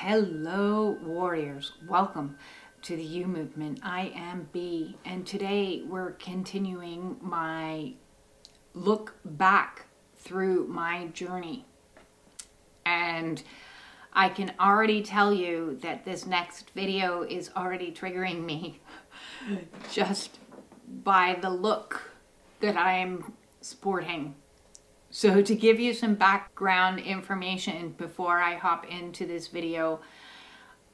Hello, warriors. Welcome to the U Movement. I am B, and today we're continuing my look back through my journey. And I can already tell you that this next video is already triggering me just by the look that I'm sporting. So to give you some background information before I hop into this video,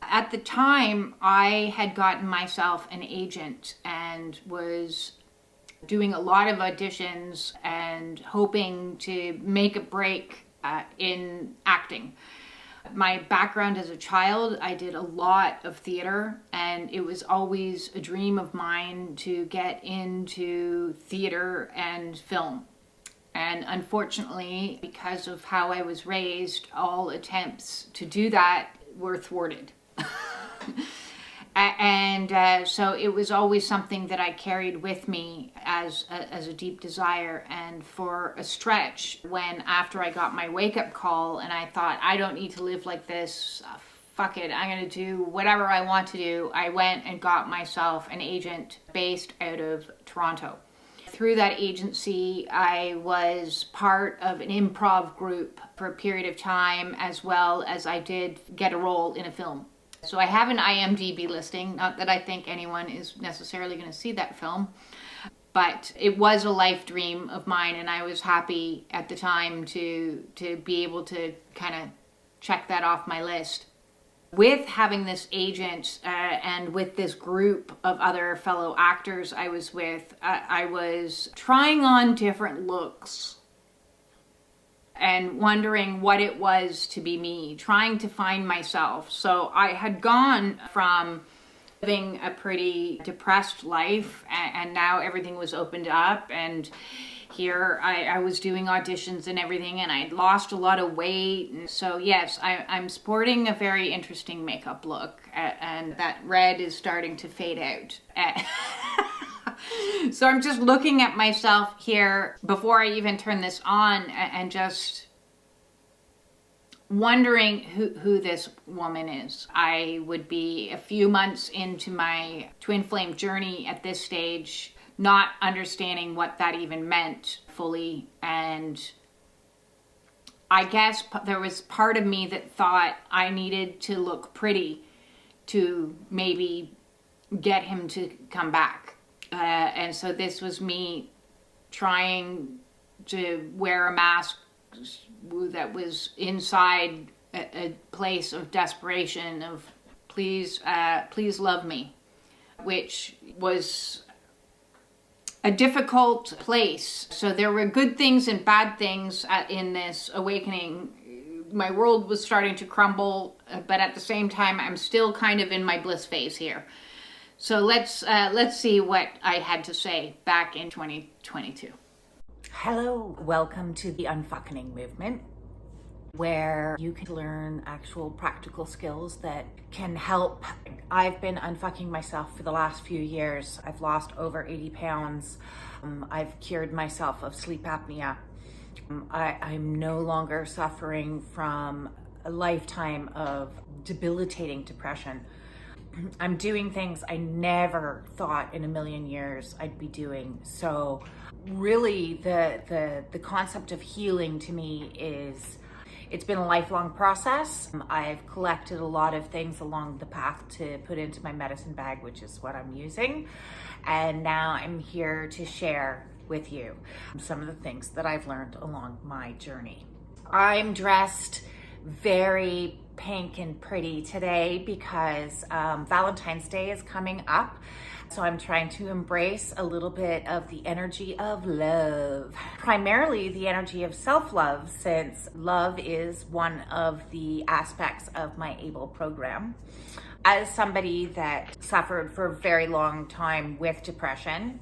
at the time I had gotten myself an agent and was doing a lot of auditions and hoping to make a break in acting. My background as a child, I did a lot of theater, and it was always a dream of mine to get into theater and film. And unfortunately, because of how I was raised, all attempts to do that were thwarted. So it was always something that I carried with me as a deep desire. And for a stretch, when after I got my wake-up call and I thought, I don't need to live like this, fuck it, I'm going to do whatever I want to do, I went and got myself an agent based out of Toronto. Through that agency, I was part of an improv group for a period of time, as well as I did get a role in a film. So I have an IMDb listing, not that I think anyone is necessarily going to see that film, but it was a life dream of mine, and I was happy at the time to be able to kind of check that off my list. With having this agent and with this group of other fellow actors I was with, I was trying on different looks and wondering what it was to be me, trying to find myself. So I had gone from living a pretty depressed life, and now everything was opened up, and here I was doing auditions and everything, and I'd lost a lot of weight. And so yes, I'm sporting a very interesting makeup look, and that red is starting to fade out. So I'm just looking at myself here before I even turn this on and just wondering who this woman is. I would be a few months into my twin flame journey at this stage, not understanding what that even meant fully. And I guess there was part of me that thought I needed to look pretty to maybe get him to come back. And so this was me trying to wear a mask that was inside a place of desperation of please love me, which was a difficult place. So there were good things and bad things in this awakening. My world was starting to crumble, but at the same time, I'm still kind of in my bliss phase here. So let's see what I had to say back in 2022. Hello, welcome to the Unfuckening Movement, where you can learn actual practical skills that can help. I've been unfucking myself for the last few years. I've lost over 80 pounds. I've cured myself of sleep apnea. I'm no longer suffering from a lifetime of debilitating depression. I'm doing things I never thought in a million years I'd be doing. So really the concept of healing to me is, it's been a lifelong process. I've collected a lot of things along the path to put into my medicine bag, which is what I'm using. And now I'm here to share with you some of the things that I've learned along my journey. I'm dressed very pink and pretty today because Valentine's Day is coming up. So I'm trying to embrace a little bit of the energy of love, primarily the energy of self-love, since love is one of the aspects of my ABLE program. As somebody that suffered for a very long time with depression,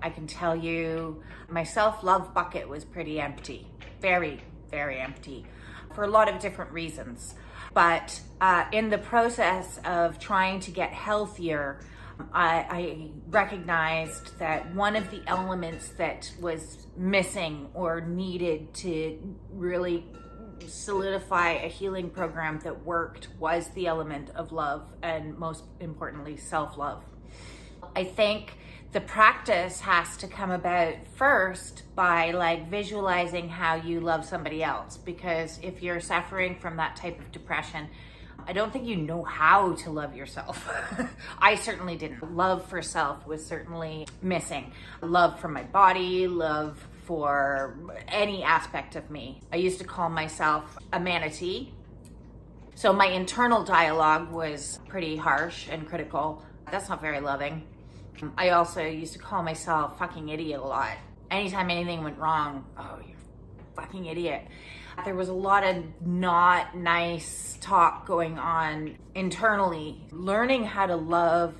I can tell you my self-love bucket was pretty empty, very, very empty, for a lot of different reasons. But in the process of trying to get healthier, I recognized that one of the elements that was missing or needed to really solidify a healing program that worked was the element of love, and most importantly, self-love. I think the practice has to come about first by like visualizing how you love somebody else, because if you're suffering from that type of depression, I don't think you know how to love yourself. I certainly didn't. Love for self was certainly missing. Love for my body, love for any aspect of me. I used to call myself a manatee. So my internal dialogue was pretty harsh and critical. That's not very loving. I also used to call myself fucking idiot a lot. Anytime anything went wrong, oh, you're a fucking idiot. There was a lot of not nice talk going on internally. Learning how to love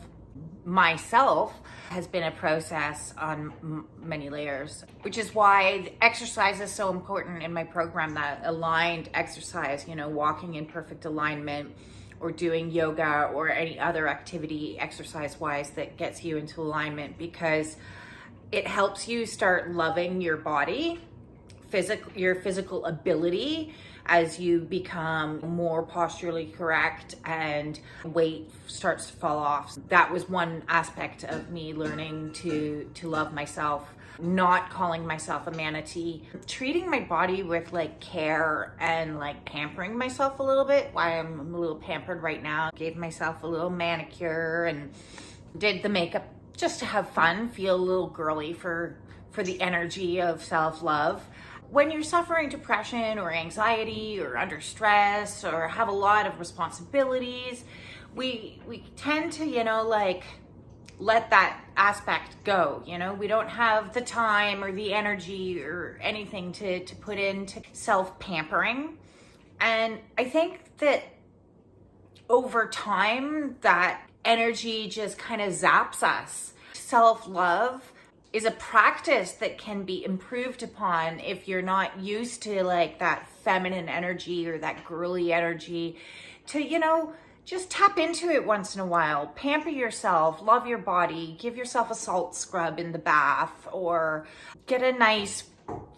myself has been a process on many layers, which is why exercise is so important in my program, that aligned exercise, walking in perfect alignment, or doing yoga or any other activity exercise-wise that gets you into alignment, because it helps you start loving your body, your physical ability, as you become more posturally correct and weight starts to fall off. That was one aspect of me learning to love myself, not calling myself a manatee, treating my body with like care and like pampering myself a little bit. Why I'm a little pampered right now. Gave myself a little manicure and did the makeup just to have fun, feel a little girly for the energy of self-love. When you're suffering depression or anxiety or under stress or have a lot of responsibilities, we tend to, let that aspect go. We don't have the time or the energy or anything to put into self-pampering. And I think that over time, that energy just kind of zaps us. Self-love is a practice that can be improved upon if you're not used to like that feminine energy or that girly energy, to, just tap into it once in a while. Pamper yourself, love your body, give yourself a salt scrub in the bath, or get a nice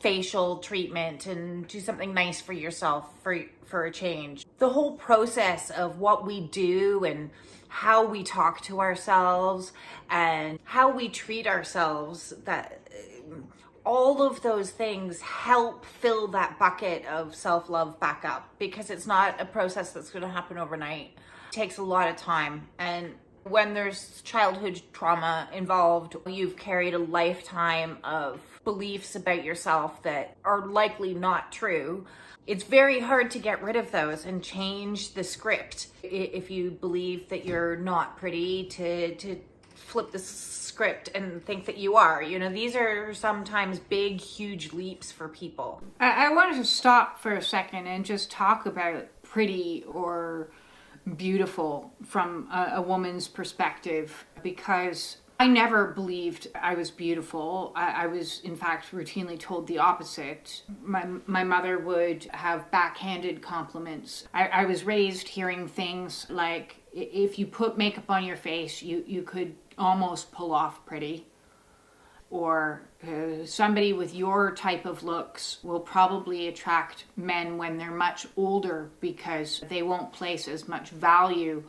facial treatment and do something nice for yourself for a change. The whole process of what we do and how we talk to ourselves and how we treat ourselves, that all of those things help fill that bucket of self-love back up, because it's not a process that's going to happen overnight. It takes a lot of time. And when there's childhood trauma involved, you've carried a lifetime of beliefs about yourself that are likely not true. It's very hard to get rid of those and change the script. If you believe that you're not pretty, to flip the script and think that you are. These are sometimes big, huge leaps for people. I wanted to stop for a second and just talk about pretty or beautiful from a woman's perspective, because I never believed I was beautiful. I was, in fact, routinely told the opposite. My mother would have backhanded compliments. I was raised hearing things like, if you put makeup on your face, you could almost pull off pretty. Or somebody with your type of looks will probably attract men when they're much older, because they won't place as much value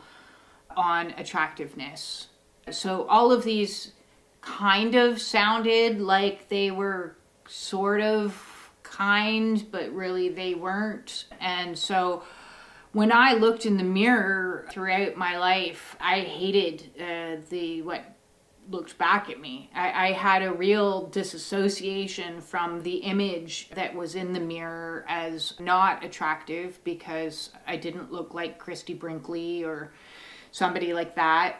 on attractiveness. So all of these kind of sounded like they were sort of kind, but really they weren't. And so when I looked in the mirror throughout my life, I hated what looked back at me. I had a real disassociation from the image that was in the mirror as not attractive, because I didn't look like Christy Brinkley or somebody like that.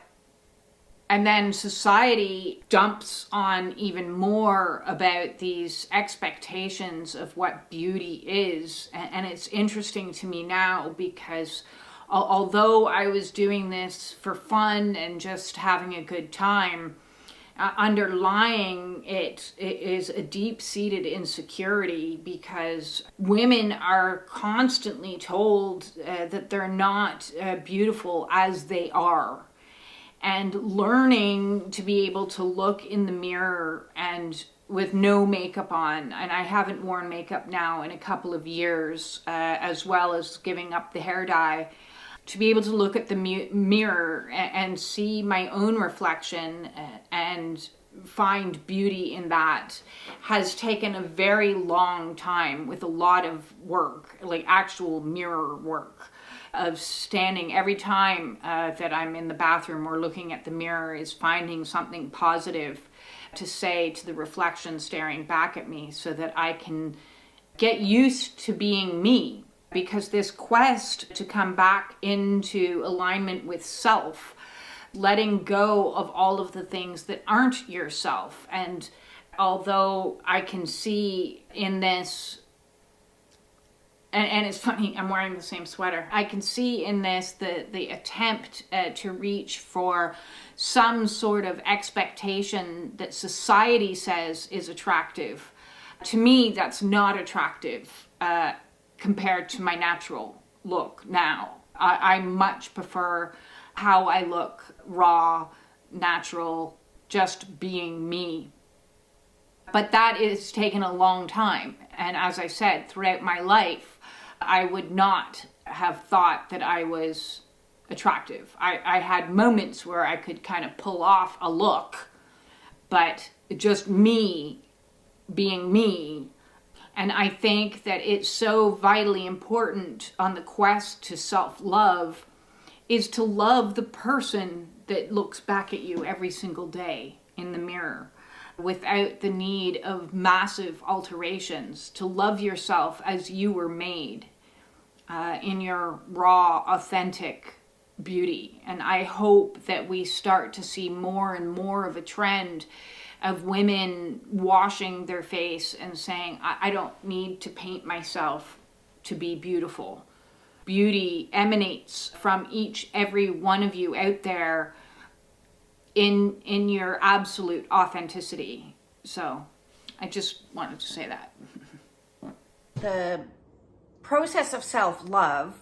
And then society dumps on even more about these expectations of what beauty is. And it's interesting to me now, because although I was doing this for fun and just having a good time, underlying it is a deep-seated insecurity, because women are constantly told that they're not beautiful as they are. And learning to be able to look in the mirror and with no makeup on, and I haven't worn makeup now in a couple of years, as well as giving up the hair dye, to be able to look at the mirror and see my own reflection and find beauty in that has taken a very long time, with a lot of work, like actual mirror work, of standing every time that I'm in the bathroom or looking at the mirror, is finding something positive to say to the reflection staring back at me, so that I can get used to being me. Because this quest to come back into alignment with self, letting go of all of the things that aren't yourself. And although I can see in this, and it's funny, I'm wearing the same sweater, I can see in this the attempt to reach for some sort of expectation that society says is attractive. To me, that's not attractive compared to my natural look now. I much prefer how I look, raw, natural, just being me. But that is taken a long time. And as I said, throughout my life, I would not have thought that I was attractive. I had moments where I could kind of pull off a look, but just me being me. And I think that it's so vitally important on the quest to self-love is to love the person that looks back at you every single day in the mirror, without the need of massive alterations, to love yourself as you were made, in your raw, authentic beauty. And I hope that we start to see more and more of a trend of women washing their face and saying, I don't need to paint myself to be beautiful. Beauty emanates from every one of you out there in your absolute authenticity. So I just wanted to say that. The process of self-love,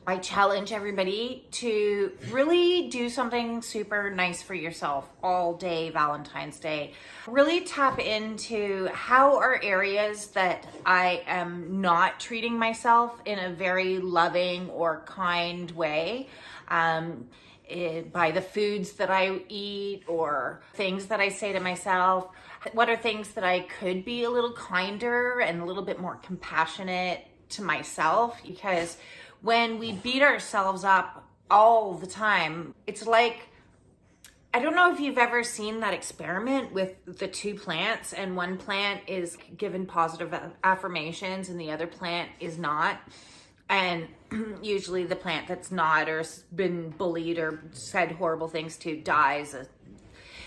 I challenge everybody to really do something super nice for yourself all day, Valentine's Day. Really tap into how are areas that I am not treating myself in a very loving or kind way. By the foods that I eat or things that I say to myself. What are things that I could be a little kinder and a little bit more compassionate to myself? Because when we beat ourselves up all the time, it's like, I don't know if you've ever seen that experiment with the two plants, and one plant is given positive affirmations and the other plant is not. And usually the plant that's not, or has been bullied or said horrible things to, dies.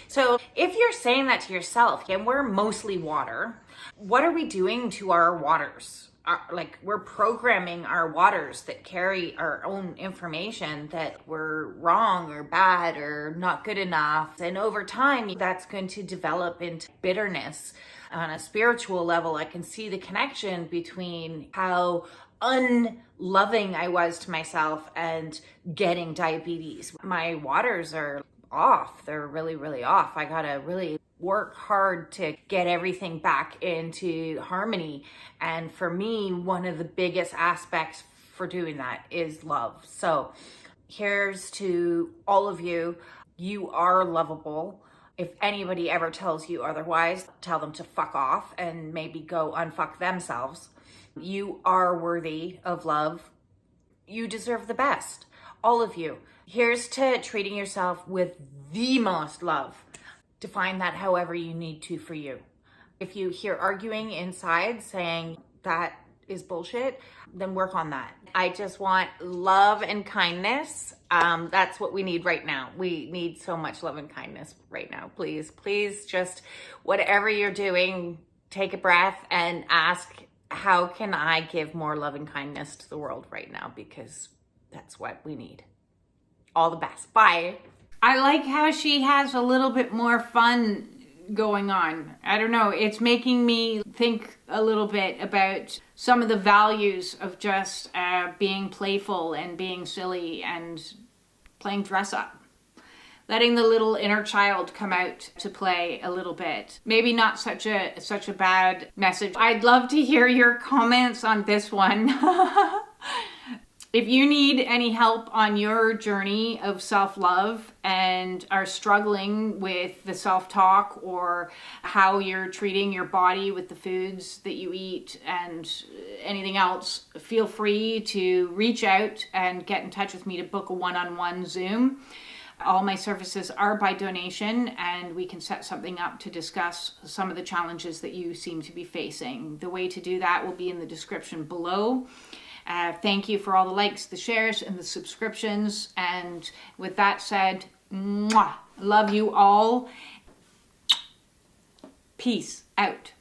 So if you're saying that to yourself, and we're mostly water, what are we doing to our waters? Like, we're programming our waters that carry our own information that we're wrong or bad or not good enough. And over time, that's going to develop into bitterness. On a spiritual level, I can see the connection between how unloving I was to myself and getting diabetes. My waters are off. They're really, really off. I gotta really work hard to get everything back into harmony. And for me, one of the biggest aspects for doing that is love. So here's to all of you. You are lovable. If anybody ever tells you otherwise, tell them to fuck off and maybe go unfuck themselves. You are worthy of love. You deserve the best. All of you. Here's to treating yourself with the most love. Define that however you need to for you. If you hear arguing inside saying that is bullshit, then work on that. I just want love and kindness. That's what we need right now. We need so much love and kindness right now. Please, please, just whatever you're doing, take a breath and ask, how can I give more love and kindness to the world right now? Because that's what we need. All the best. Bye. I like how she has a little bit more fun going on. I don't know. It's making me think a little bit about some of the values of just being playful and being silly and playing dress up. letting the little inner child come out to play a little bit. Maybe not such a bad message. I'd love to hear your comments on this one. If you need any help on your journey of self-love and are struggling with the self-talk or how you're treating your body with the foods that you eat and anything else, feel free to reach out and get in touch with me to book a one-on-one Zoom. All my services are by donation, and we can set something up to discuss some of the challenges that you seem to be facing. The way to do that will be in the description below. Thank you for all the likes, the shares, and the subscriptions. And with that said, mwah, love you all. Peace out.